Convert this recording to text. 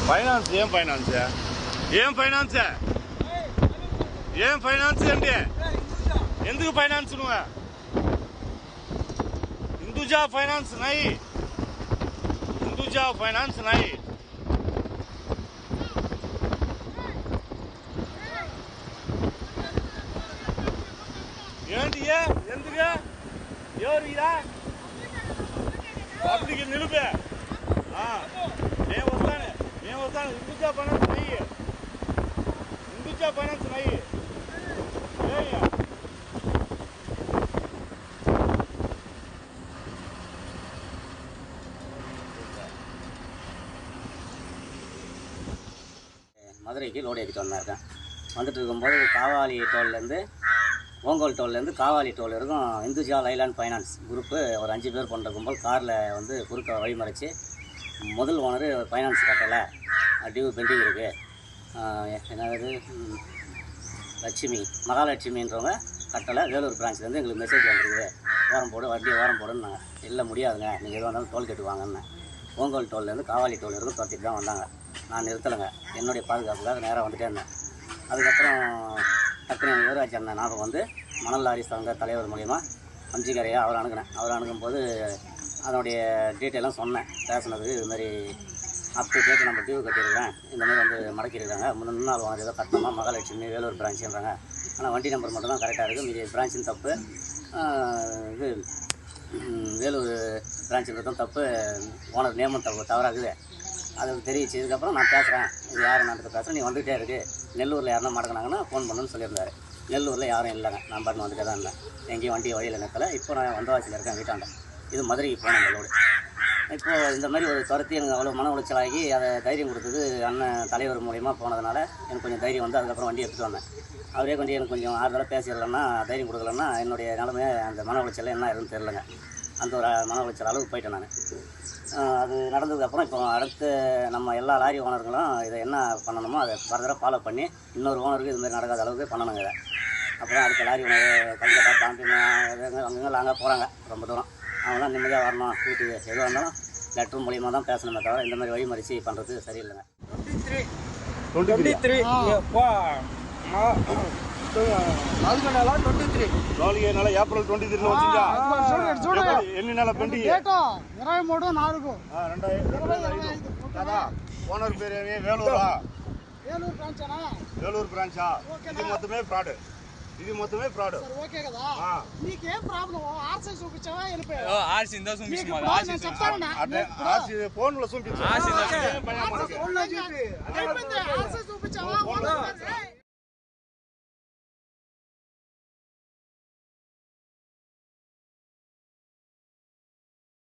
Finance ఏం finance ఏం finance ఏం ఫైనాన్స్ అంటే ఎందుకు ఫైనాన్స్ నువ్వు हिंदुजा फाइनेंस नहीं हिंदुजा फाइनेंस नहीं ఏంటియే ఎందుకు ఎవరు ఇరా పబ్లిక్ నిలుపే నేను వస్తాను హిందూజా ఫైనాన్స్ నై హిందూజా ఫైనాన్స్ నై மதுரைக்கு லோடு ஏற்றிட்டு வந்தாருக்கேன். வந்துட்டு இருக்கும்போது காவாலி டோல்லேருந்து ஓங்கோல் டோல்லேருந்து காவாலி டோல் இருக்கும் இந்துஜா லைலாண்ட் ஃபைனான்ஸ் குரூப்பு ஒரு 5 பேர் கொண்ட கும்பல் காரில் வந்து குறுக்க வழிமறைச்சி முதல் ஓனர் ஃபைனான்ஸ் கட்டலை டியூ பெண்டிங் இருக்குது என்னது லட்சுமி மகாலட்சுமின்றவங்க கட்டலை வேலூர் பிரான்ச்லேருந்து எங்களுக்கு மெசேஜ் வந்துருக்குது ஓரம் போடு வண்டி ஓரம் போடுன்னு இல்லை முடியாதுங்க நீங்கள் எதுவாக இருந்தாலும் டோல் கேட்டு வாங்கன்னு ஓங்கோல் டோல்லேருந்து காவாலி டோல் இருக்கும் துரத்திட்டு தான் வந்தாங்க. நான் நிறுத்தலைங்க, என்னுடைய பாதுகாப்புக்காக நேராக வந்துட்டே இருந்தேன். அதுக்கப்புறம் டக்குனு யுவராஜ் அண்ணன் ஞாபகம் வந்து மணல் லாரி சங்க தலைவர் மூலிமா அஞ்சிக்கரையாக அவர் அணுகும்போது அதனுடைய டீட்டெயிலாம் சொன்னேன் பேசுனதுக்கு. இதுமாதிரி அப் டு டேட்டு நம்ம டியூ கட்டியிருக்கிறேன், இந்தமாதிரி வந்து மடக்கியிருக்காங்க, முன்னாள் வாங்க ஏதோ கட்டணமாக மகாலட்சுமி வேலூர் பிரான்ச்சுன்றாங்க. ஆனால் வண்டி நம்பர் மட்டும் தான் கரெக்டாக இருக்குது, மீதி பிரான்ச்சின் தப்பு, இது வேலூர் பிரான்ச்சுன்றதும் தப்பு, ஓனர் நேமும் தவறாகுது. அது தெரிவிச்சதுக்கப்புறம் நான் பேசுகிறேன், இது யார் நான் பேசுகிறேன், நீ வந்துகிட்டே இருக்குது, நெல்லூரில் யாருன்னா மடக்கினாங்கன்னா ஃபோன் பண்ணுன்னு சொல்லியிருந்தாரு. நெல்லூரில் யாரும் இல்லைங்க, நான் பாட்டு வந்துட்டே தான் இருந்தேன், எங்கேயும் வண்டி வழியில் நிற்கலை. இப்போ நான் வந்தவாசியில் இருக்கேன் வீட்டாண்ட, இது மதுரைக்கு போனேன் எங்களோடு. இப்போது இந்த மாதிரி ஒரு துரத்தி எனக்கு அவ்வளோ மன உளைச்சலாகி அதை தைரியம் கொடுத்தது அண்ணன் தலைவர் மூலிமா போனதுனால எனக்கு கொஞ்சம் தைரியம் வந்து அதுக்கப்புறம் வண்டி எடுத்துகிட்டு வந்தேன். அவரே கொஞ்சம் எனக்கு கொஞ்சம் ஆறுதலாக பேசிடலன்னா தைரியம் கொடுக்கலன்னா என்னுடைய நிலமையை அந்த மன உளைச்சல் என்ன ஆயிருன்னு தெரிலங்க. அந்த ஒரு மன உளைச்சல் அளவுக்கு போயிட்டேன் நான். அது நடந்ததுக்கப்புறம் இப்போ அடுத்து நம்ம எல்லா லாரி ஓனர்களும் இதை என்ன பண்ணணுமோ அதை ஃபர்தராக ஃபாலோ பண்ணி இன்னொரு ஓனருக்கு இதுமாதிரி நடக்காத அளவுக்கு பண்ணணுங்க இதை. அப்புறம் அடுத்த லாரி ஓனர் கல்கட்டா பாம்பு அங்கங்கே லாங்காக போகிறாங்க ரொம்ப தூரம், அவங்களாம் நிம்மதியாக வரணும் வீட்டுக்கு, எதுவாக இருந்தாலும் லெட்டர் மூலியமாக தான் பேசணுமே தவிர இந்த மாதிரி வழிமறிச்சு பண்ணுறது சரியில்லைங்க. 23 ఏప్రిల్ 23 వచ్చిందా ఎన్ని నెలల పెండింగ్ 23/4 కదా ఓనర్ పేరు ఏమి వేలూరా వేలూరు బ్రాంచా ఇది మొత్తమే ఫ్రాడ్ ఓకే కదా నీకేం ప్రాబ్లం ఆర్సీ చూపించావా వెళ్ళిపోయావా ఆర్సీ ఇందా చూపించు ఆర్సీ చెప్తాను ఆర్సీ ఫోన్ లో చూపించు ఫోన్ లో చూపి అయిపోయింది ఆర్సీ